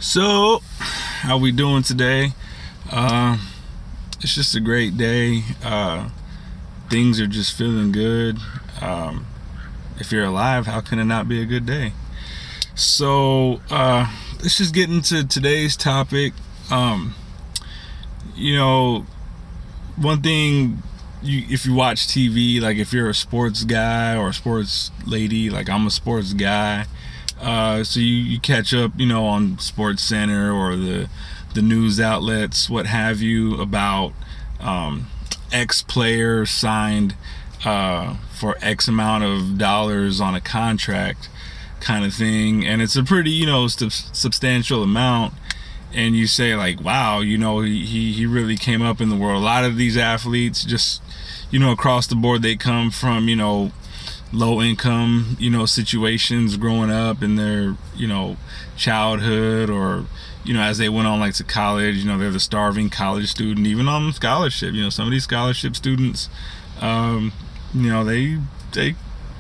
So, how we doing today? Uh, it's just a great day. Things are just feeling good. Um, if you're alive, how can it not be a good day? So, let's just get into today's topic. Um, you know, One thing, if you watch TV, like if you're a sports guy or a sports lady, like I'm a sports guy, so you catch up, on Sports Center or the news outlets, what have you, about um, X player signed for X amount of dollars on a contract, kind of thing, and it's a pretty, substantial amount. And you say like, wow, he really came up in the world. A lot of these athletes, just across the board, they come from low income situations growing up in their childhood, or as they went on like to college, they're the starving college student, even on scholarship. Some of these scholarship students, they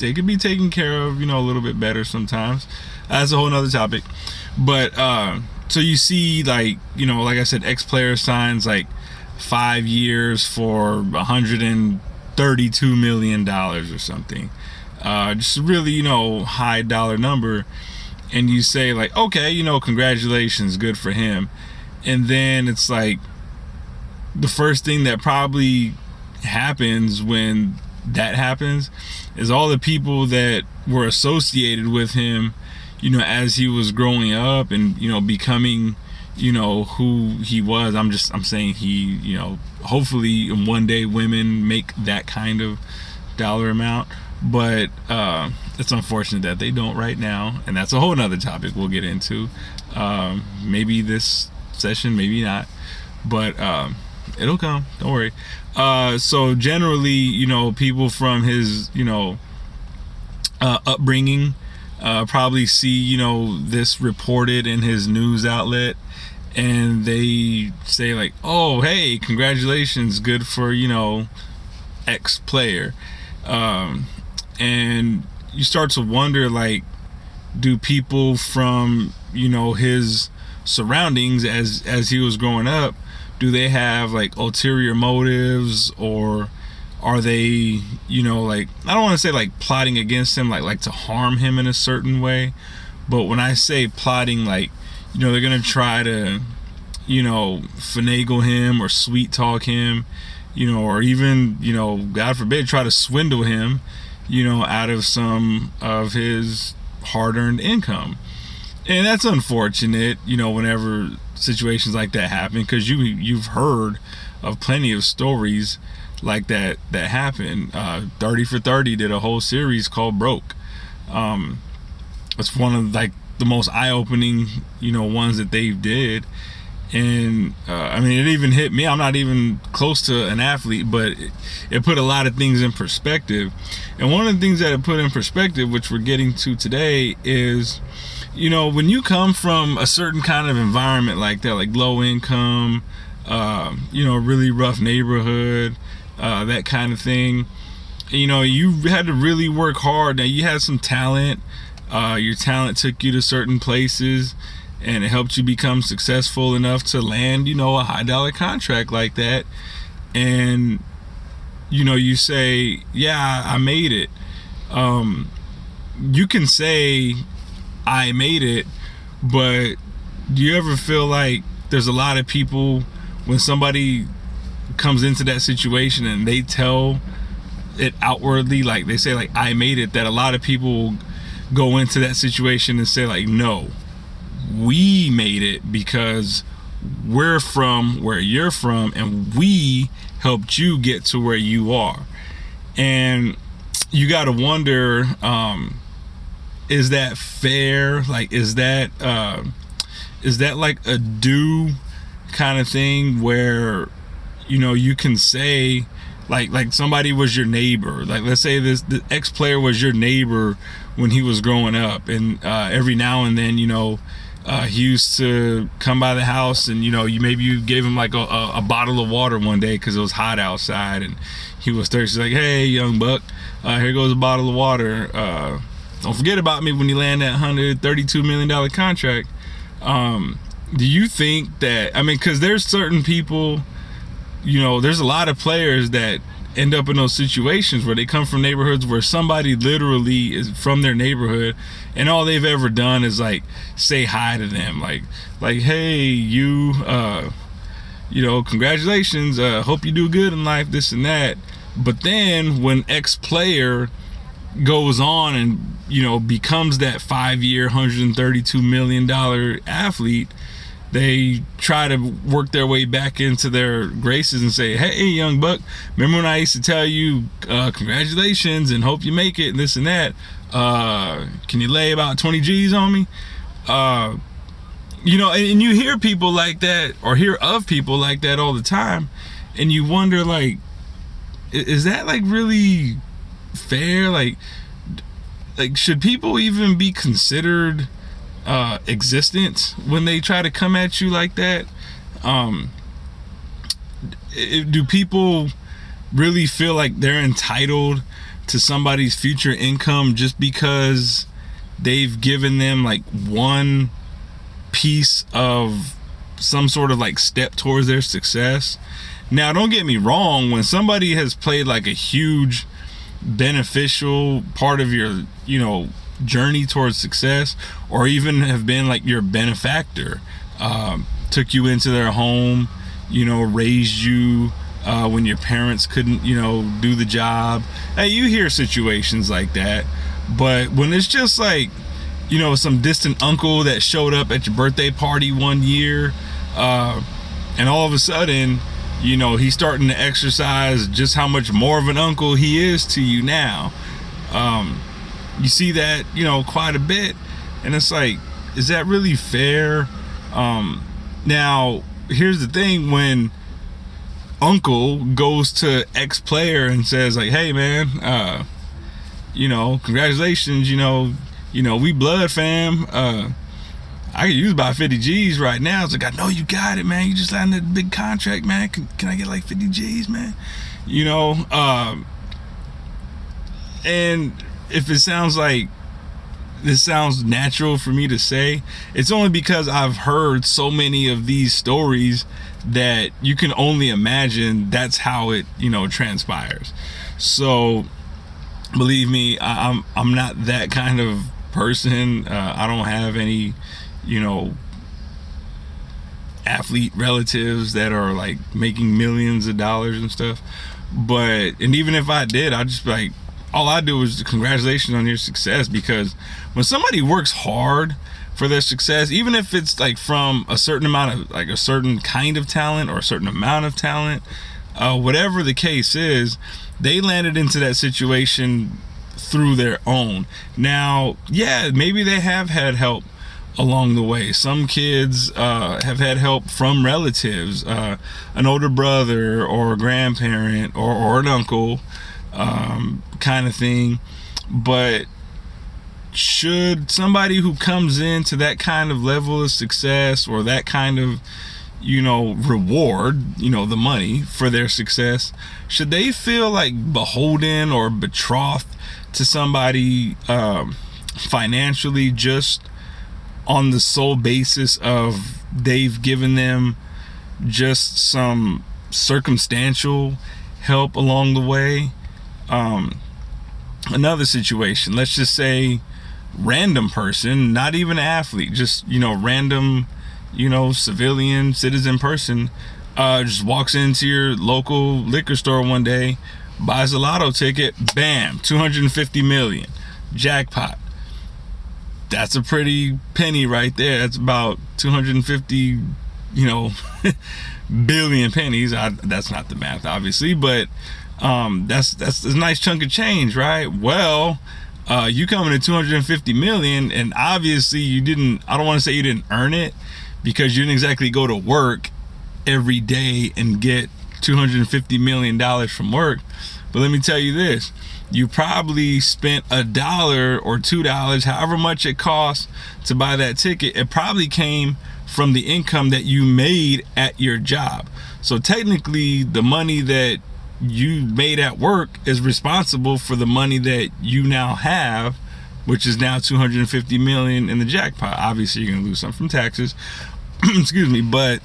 they could be taken care of a little bit better sometimes. That's a whole nother topic. But so you see, like, like I said, X player signs like 5 years for $132 million or something. Just really, high dollar number. And you say like, okay, congratulations, good for him. And then it's like, the first thing that probably happens when that happens is all the people that were associated with him, as he was growing up and becoming who he was. I'm saying he, hopefully one day women make that kind of dollar amount, but it's unfortunate that they don't right now, and that's a whole nother topic we'll get into, maybe this session, maybe not, but it'll come, don't worry. So generally, people from his upbringing probably see this reported in his news outlet, and they say like, oh, hey, congratulations, good for X player. And you start to wonder, like, do people from his surroundings as he was growing up, do they have like ulterior motives, or are they, like, I don't want to say like plotting against him, like to harm him in a certain way, but when I say plotting, like, they're gonna try to finagle him or sweet talk him, or even God forbid, try to swindle him out of some of his hard-earned income. And that's unfortunate, whenever situations like that happen, because you've heard of plenty of stories like that happen. 30 for 30 did a whole series called Broke. It's one of like the most eye-opening ones that they did. And I mean, it even hit me. I'm not even close to an athlete, but it put a lot of things in perspective. And one of the things that it put in perspective, which we're getting to today, is when you come from a certain kind of environment like that, like low income, really rough neighborhood, that kind of thing, you had to really work hard. Now, you had some talent. Your talent took you to certain places, and it helped you become successful enough to land, a high dollar contract like that. And, you say, yeah, I made it. You can say, I made it, but do you ever feel like there's a lot of people, when somebody comes into that situation and they tell it outwardly, like they say like, I made it, that a lot of people go into that situation and say like, no, we made it because we're from where you're from, and we helped you get to where you are. And you got to wonder, is that fair? Like, is that like a due kind of thing, where you can say like somebody was your neighbor, like let's say the X player was your neighbor when he was growing up, and every now and then he used to come by the house, and maybe you gave him like a bottle of water one day because it was hot outside and he was thirsty. Like, hey, young buck, here goes a bottle of water. Don't forget about me when you land that $132 million contract. do you think that, I mean, because there's certain people, there's a lot of players that end up in those situations where they come from neighborhoods where somebody literally is from their neighborhood, and all they've ever done is like say hi to them, like hey, you congratulations, hope you do good in life, this and that. But then when X player goes on and becomes that 5-year $132 million athlete, they try to work their way back into their graces and say, hey, young buck, remember when I used to tell you congratulations and hope you make it and this and that, can you lay about 20 G's on me? And you hear people like that, or hear of people like that all the time, and you wonder, like, is that like really fair? Like should people even be considered existent when they try to come at you like that? Do people really feel like they're entitled to somebody's future income just because they've given them like one piece of some sort of like step towards their success? Now, don't get me wrong, when somebody has played like a huge beneficial part of your journey towards success, or even have been like your benefactor, took you into their home, raised you when your parents couldn't do the job. Hey, you hear situations like that. But when it's just like some distant uncle that showed up at your birthday party one year, and all of a sudden he's starting to exercise just how much more of an uncle he is to you now. You see that, quite a bit. And it's like, is that really fair? Now, here's the thing. When uncle goes to X player and says like, hey man, congratulations, we blood fam, I could use about 50 G's right now. It's like, I know you got it, man. You just signed that big contract, man. Can I get like 50 G's, man? And if it sounds like this sounds natural for me to say, it's only because I've heard so many of these stories that you can only imagine that's how it, transpires. So believe me, I'm not that kind of person. I don't have any athlete relatives that are like making millions of dollars and stuff. And even if I did, I'd just be like, all I do is congratulations on your success. Because when somebody works hard for their success, even if it's like from a certain amount of like a certain kind of talent or a certain amount of talent, whatever the case is, they landed into that situation through their own. Now, yeah, maybe they have had help along the way. Some kids have had help from relatives, an older brother or a grandparent or an uncle, kind of thing. But should somebody who comes into that kind of level of success, or that kind of reward, the money for their success, should they feel like beholden or betrothed to somebody financially, just on the sole basis of they've given them just some circumstantial help along the way? Another situation, let's just say random person, not even an athlete, just random civilian citizen person, just walks into your local liquor store one day, buys a lotto ticket, bam, 250 million, jackpot. That's a pretty penny right there. That's about 250 billion pennies. That's not the math, obviously, but that's a nice chunk of change, right? Well, you coming to 250 million, and obviously you didn't, I don't want to say you didn't earn it, because you didn't exactly go to work every day and get $250 million from work. But let me tell you this, you probably spent $1 or $2, however much it costs to buy that ticket. It probably came from the income that you made at your job. So technically, the money that you made at work is responsible for the money that you now have, which is now 250 million in the jackpot. Obviously, you're gonna lose some from taxes, excuse me, but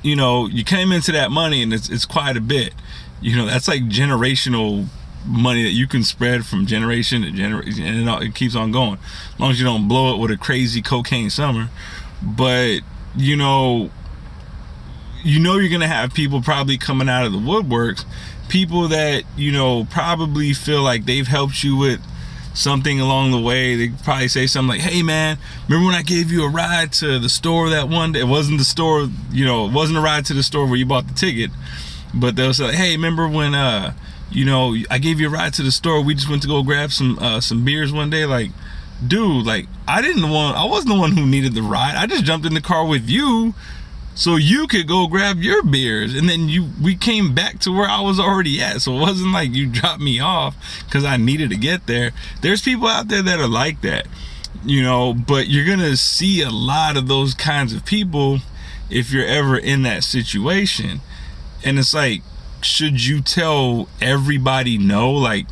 you know, you came into that money and it's quite a bit. You know, that's like generational money that you can spread from generation to generation, and it keeps on going, as long as you don't blow it with a crazy cocaine summer. But you know you're gonna have people probably coming out of the woodworks, people that you know probably feel like they've helped you with something along the way. They probably say something like, hey man, remember when I gave you a ride to the store that one day? It wasn't the store, you know, it wasn't a ride to the store where you bought the ticket, but they'll say, hey, remember when you know, I gave you a ride to the store, we just went to go grab some beers one day? Like, dude, like, I wasn't the one who needed the ride. I just jumped in the car with you so you could go grab your beers, and then we came back to where I was already at. So it wasn't like you dropped me off because I needed to get there. There's people out there that are like that, you know, but you're gonna see a lot of those kinds of people if you're ever in that situation. And it's like, should you tell everybody no? Like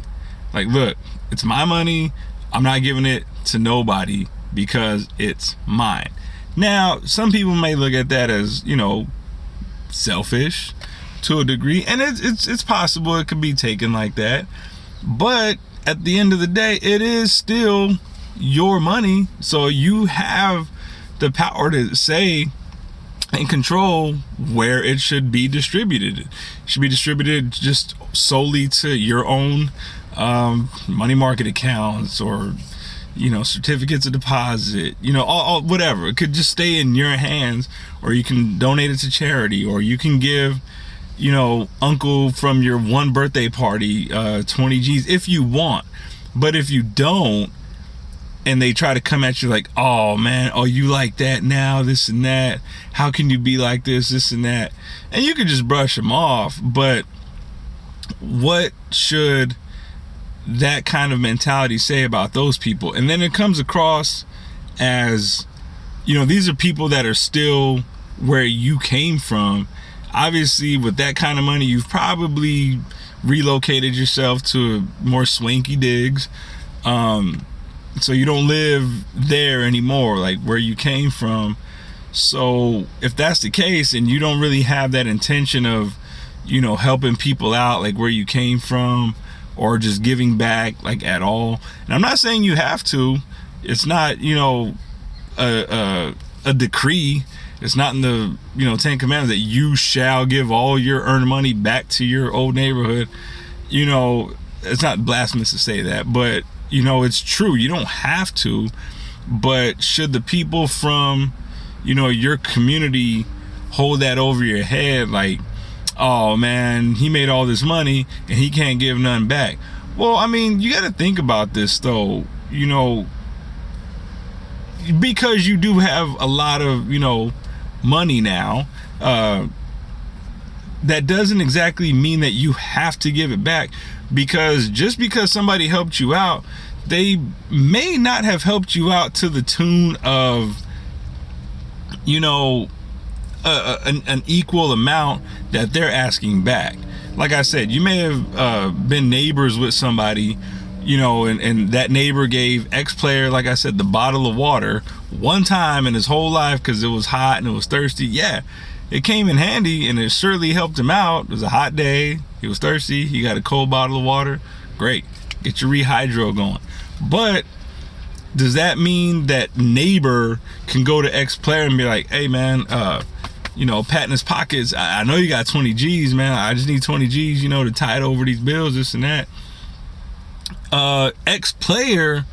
look, it's my money, I'm not giving it to nobody because it's mine. Now, some people may look at that as, you know, selfish to a degree, and it's possible it could be taken like that. But at the end of the day, it is still your money, so you have the power to say and control where it should be distributed. It should be distributed just solely to your own money market accounts, or you know, certificates of deposit, you know, all whatever. It could just stay in your hands, or you can donate it to charity, or you can give, you know, uncle from your one birthday party 20 G's if you want. But if you don't, and they try to come at you like, oh man, oh, you like that now, this and that, how can you be like this and that, and you can just brush them off. But what should that kind of mentality say about those people? And then it comes across as, you know, these are people that are still where you came from. Obviously, with that kind of money, you've probably relocated yourself to more swanky digs, so you don't live there anymore, like where you came from. So if that's the case, and you don't really have that intention of, you know, helping people out like where you came from, or just giving back like at all. And I'm not saying you have to. It's not, you know, a decree. It's not in the, you know, 10 Commandments that you shall give all your earned money back to your old neighborhood. You know, it's not blasphemous to say that, but you know, it's true. You don't have to. But should the people from, you know, your community hold that over your head like, oh man, he made all this money and he can't give none back? Well, I mean, you got to think about this though, you know, because you do have a lot of, you know, money now, that doesn't exactly mean that you have to give it back. Because just because somebody helped you out, they may not have helped you out to the tune of, you know, an equal amount that they're asking back. Like I said, you may have been neighbors with somebody, you know, and that neighbor gave X player, like I said, the bottle of water one time in his whole life because it was hot and it was thirsty. Yeah, it came in handy and it certainly helped him out. It was a hot day, he was thirsty, he got a cold bottle of water. Great, get your rehydro going. But does that mean that neighbor can go to X player and be like, hey man, you know, patting his pockets, I know you got 20 G's, man, I just need 20 G's, you know, to tide over these bills, this and that. X player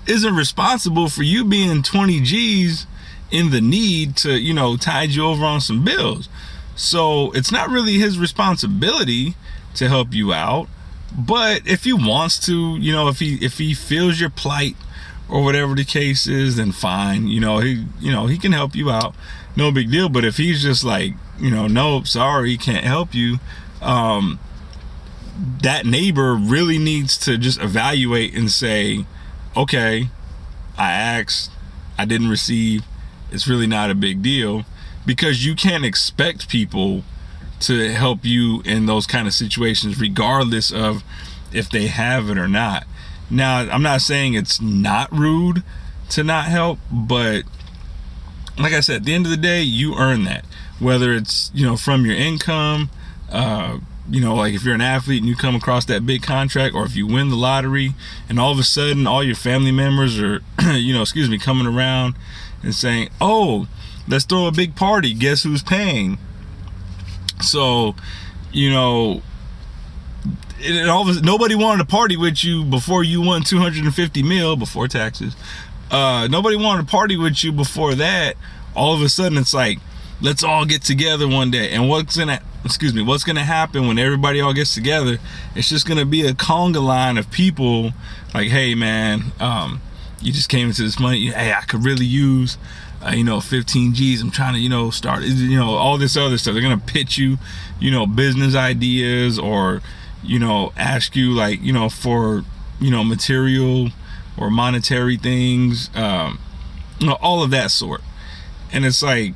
isn't responsible for you being 20 G's in the need to, you know, tide you over on some bills. So it's not really his responsibility to help you out. But if he wants to, you know, if he feels your plight or whatever the case is, then fine. You know, he can help you out. No big deal. But if he's just like, you know, nope, sorry, can't help you, that neighbor really needs to just evaluate and say, okay, I asked, I didn't receive, it's really not a big deal. Because you can't expect people to help you in those kind of situations regardless of if they have it or not. Now, I'm not saying it's not rude to not help, but like I said, at the end of the day, you earn that. Whether it's, from your income, like if you're an athlete and you come across that big contract, or if you win the lottery and all of a sudden all your family members are, coming around and saying, oh, let's throw a big party. Guess who's paying? So, nobody wanted to party with you before you won 250 mil before taxes. Nobody wanted to party with you before that. All of a sudden it's like, let's all get together one day. And what's gonna happen when everybody all gets together? It's just gonna be a conga line of people like, hey man, you just came into this money. Hey, I could really use 15 G's. I'm trying to, start, all this other stuff. They're gonna pitch you, business ideas, or, ask you like, for, material or monetary things, all of that sort. And it's like,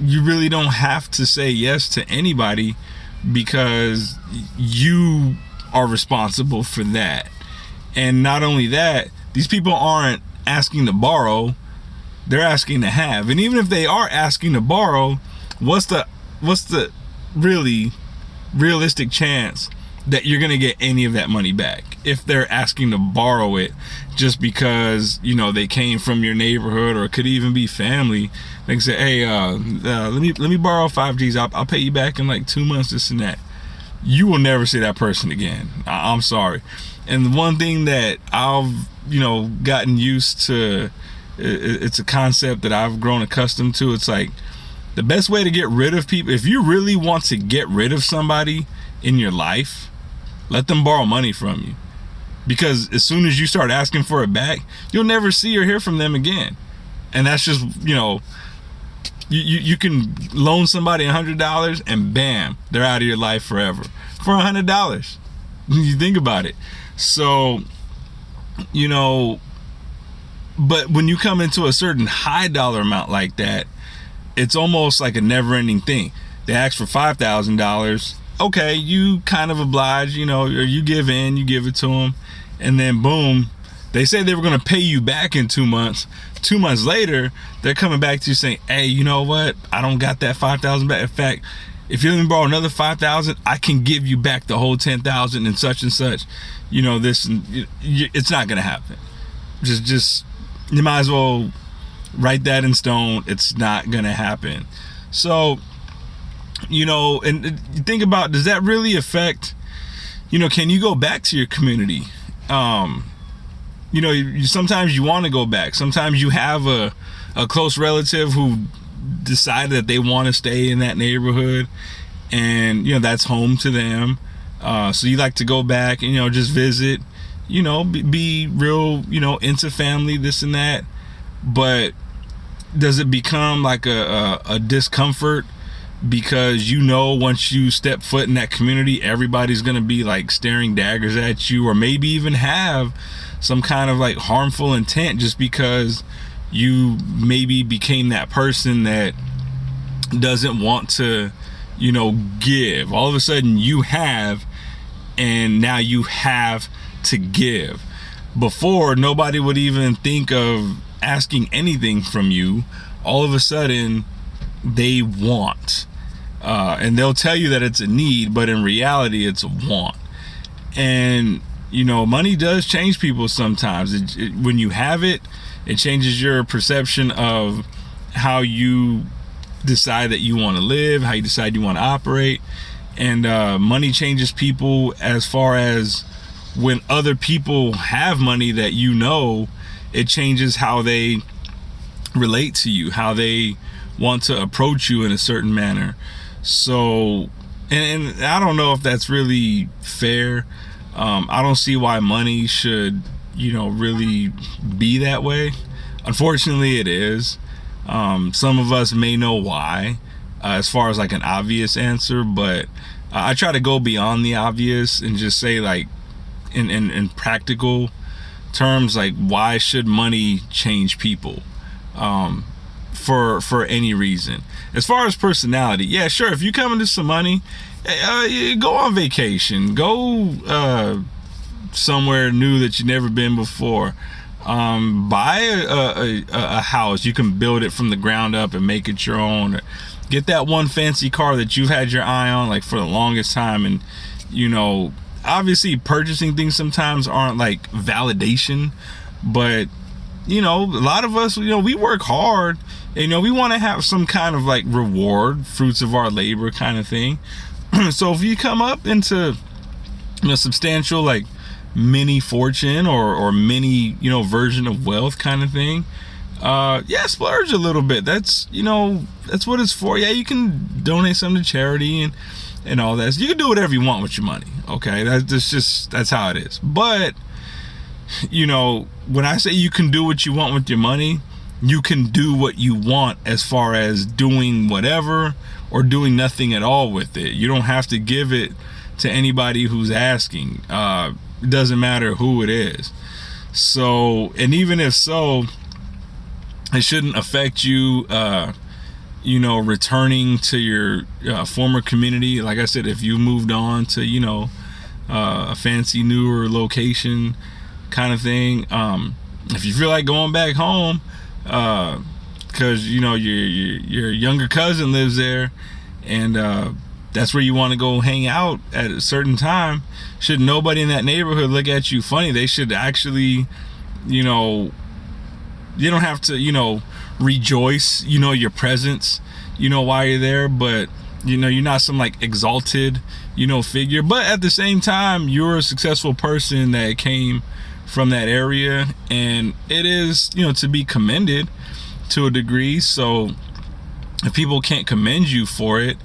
you really don't have to say yes to anybody, because you are responsible for that. And not only that, these people aren't asking to borrow, they're asking to have. And even if they are asking to borrow, what's the really realistic chance that you're going to get any of that money back if they're asking to borrow it just because, they came from your neighborhood, or it could even be family? They can say, hey, let me borrow 5 G's. I'll pay you back in like 2 months, this and that. You will never see that person again. I'm sorry. And the one thing that I've, gotten used to, it's a concept that I've grown accustomed to. It's like, the best way to get rid of people, if you really want to get rid of somebody in your life, let them borrow money from you. Because as soon as you start asking for it back, you'll never see or hear from them again. And that's just, you can loan somebody $100 and bam, they're out of your life forever for $100. You think about it. So, but when you come into a certain high dollar amount like that, it's almost like a never ending thing. They ask for $5,000. Okay, you kind of oblige, or you give in, you give it to them, and then boom, they say they were going to pay you back in 2 months. 2 months later, they're coming back to you saying, hey, you know what? I don't got that $5,000 back. In fact, if you let me borrow another $5,000, I can give you back the whole $10,000 and such and such. This, and it's not going to happen. Just you might as well write that in stone. It's not going to happen. So, and you think about, does that really affect, can you go back to your community? Sometimes you want to go back. Sometimes you have a close relative who decided that they want to stay in that neighborhood, and that's home to them. So you like to go back and just visit, be real, into family, this and that. But does it become like a discomfort? Because once you step foot in that community, everybody's gonna be like staring daggers at you, or maybe even have some kind of like harmful intent, just because you maybe became that person that doesn't want to, give. All of a sudden you have, and now you have to give. Before, nobody would even think of asking anything from you. All of a sudden they want, and they'll tell you that it's a need, but in reality it's a want. And money does change people sometimes. When you have it, it changes your perception of how you decide that you want to live, how you decide you want to operate. And money changes people as far as when other people have money that it changes how they relate to you, how they want to approach you in a certain manner. So, and I don't know if that's really fair. I don't see why money should, really be that way. Unfortunately, it is. Some of us may know why, as far as like an obvious answer, but I try to go beyond the obvious and just say, like, in practical terms, like, why should money change people? For any reason. As far as personality, yeah, sure, if you come into some money, go on vacation, go somewhere new that you've never been before. Buy a house. You can build it from the ground up and make it your own. Get that one fancy car that you've had your eye on like for the longest time. And obviously purchasing things sometimes aren't like validation, but a lot of us, we work hard, and we want to have some kind of like reward, fruits of our labor kind of thing. So if you come up into substantial like mini fortune or mini version of wealth kind of thing, splurge a little bit. That's what it's for. Yeah, you can donate some to charity and all that. So you can do whatever you want with your money. Okay, that's how it is. But when I say you can do what you want with your money, you can do what you want as far as doing whatever or doing nothing at all with it. You don't have to give it to anybody who's asking. It doesn't matter who it is. So, and even if so, it shouldn't affect you, returning to your former community. Like I said, if you moved on to, a fancy newer location kind of thing, if you feel like going back home, because your younger cousin lives there, and that's where you want to go hang out at a certain time, should nobody in that neighborhood look at you funny. They should actually, you don't have to, rejoice, your presence, while you're there, but you're not some like exalted, figure. But at the same time, you're a successful person that came from that area, and it is, to be commended to a degree. So if people can't commend you for it,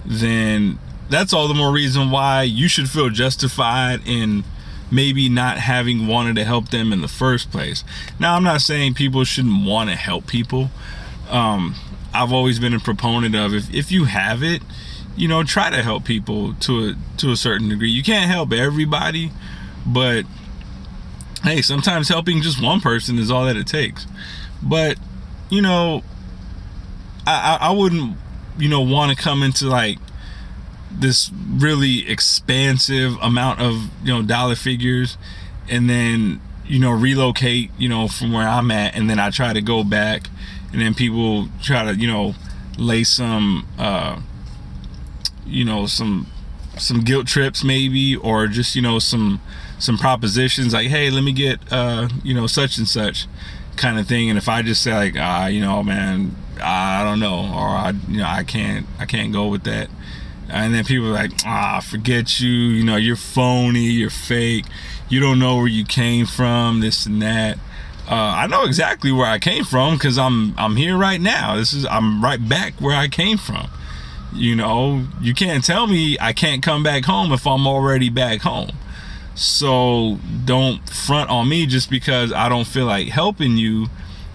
then that's all the more reason why you should feel justified in maybe not having wanted to help them in the first place. Now, I'm not saying people shouldn't want to help people. I've always been a proponent of, if you have it, try to help people to a certain degree. You can't help everybody, but hey, sometimes helping just one person is all that it takes. But I wouldn't want to come into like this really expansive amount of dollar figures and then relocate from where I'm at, and then I try to go back, and then people try to lay some some guilt trips maybe, or just some propositions like, hey, let me get such and such kind of thing. And if I just say like, man, I don't know, or I can't go with that, and then people are like, forget you, you're phony, you're fake, you don't know where you came from, this and that. I know exactly where I came from, because I'm here right now. I'm right back where I came from. You can't tell me I can't come back home if I'm already back home. So don't front on me just because I don't feel like helping you.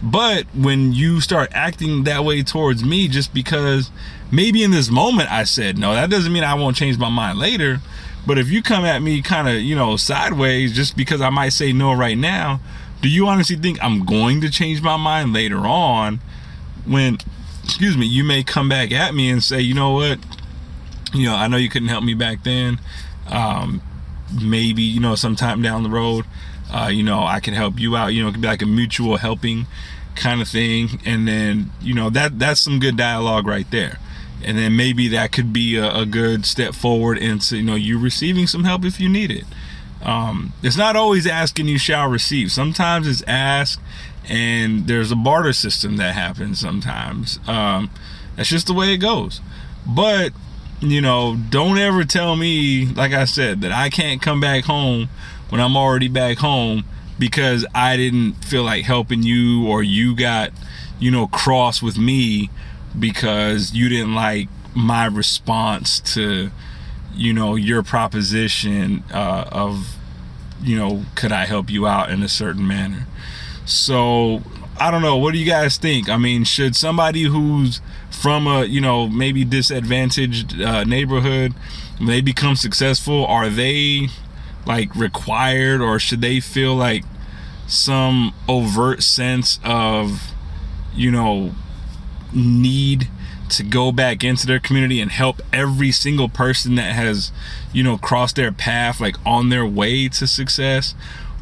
But when you start acting that way towards me just because maybe in this moment I said no, that doesn't mean I won't change my mind later. But if you come at me kind of sideways just because I might say no right now, do you honestly think I'm going to change my mind later on when you may come back at me and say, you know what, I know you couldn't help me back then, maybe sometime down the road I can help you out. It could be like a mutual helping kind of thing, and then that's some good dialogue right there. And then maybe that could be a good step forward into you receiving some help if you need it. It's not always asking you shall receive. Sometimes it's ask, and there's a barter system that happens sometimes. That's just the way it goes. But don't ever tell me, like I said, that I can't come back home when I'm already back home because I didn't feel like helping you, or you got cross with me because you didn't like my response to your proposition of could I help you out in a certain manner. So I don't know, what do you guys think? I mean, should somebody who's from a maybe disadvantaged neighborhood, when they become successful, are they like required, or should they feel like some overt sense of need to go back into their community and help every single person that has crossed their path, like on their way to success?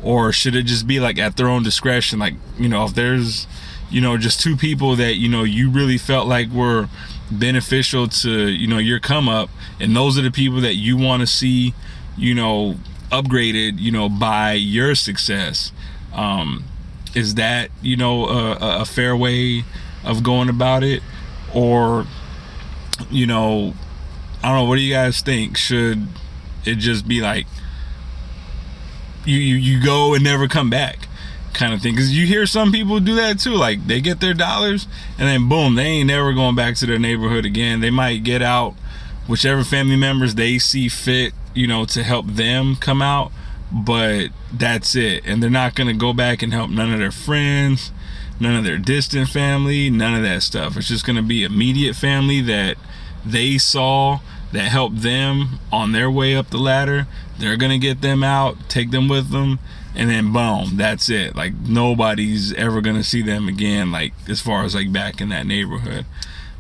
or should it just be like at their own discretion? Like, you know, if there's, you know, just two people that, you know, you really felt like were beneficial to, you know, your come up, and those are the people that you want to see, you know, upgraded, you know, by your success. Is that, you know, a fair way of going about it? Or, you know, I don't know, what do you guys think? Should it just be like you go and never come back kind of thing? Because you hear some people do that too. Like, they get their dollars and then boom, they ain't never going back to their neighborhood again. They might get out whichever family members they see fit, you know, to help them come out, but that's it. And they're not going to go back and help none of their friends, none of their distant family, none of that stuff. It's just going to be immediate family that they saw, that helped them on their way up the ladder. They're going to get them out, take them with them, and then boom, that's it. Like, nobody's ever going to see them again, like, as far as like back in that neighborhood.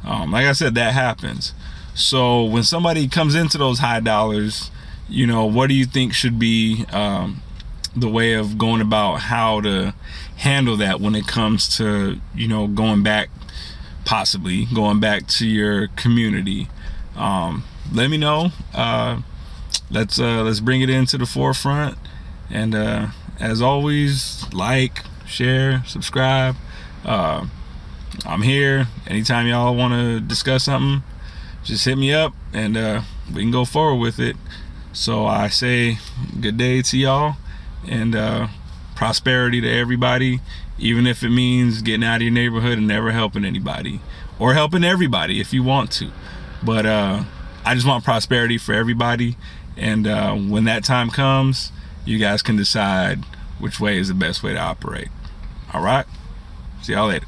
Like I said, that happens. So when somebody comes into those high dollars, you know, what do you think should be the way of going about how to handle that when it comes to, you know, possibly going back to your community? Let me know. Let's bring it into the forefront. And as always, like, share, subscribe. I'm here anytime y'all want to discuss something. Just hit me up and we can go forward with it. So I say good day to y'all, and prosperity to everybody, even if it means getting out of your neighborhood and never helping anybody, or helping everybody if you want to. But I just want prosperity for everybody, and when that time comes, you guys can decide which way is the best way to operate. All right, see y'all later.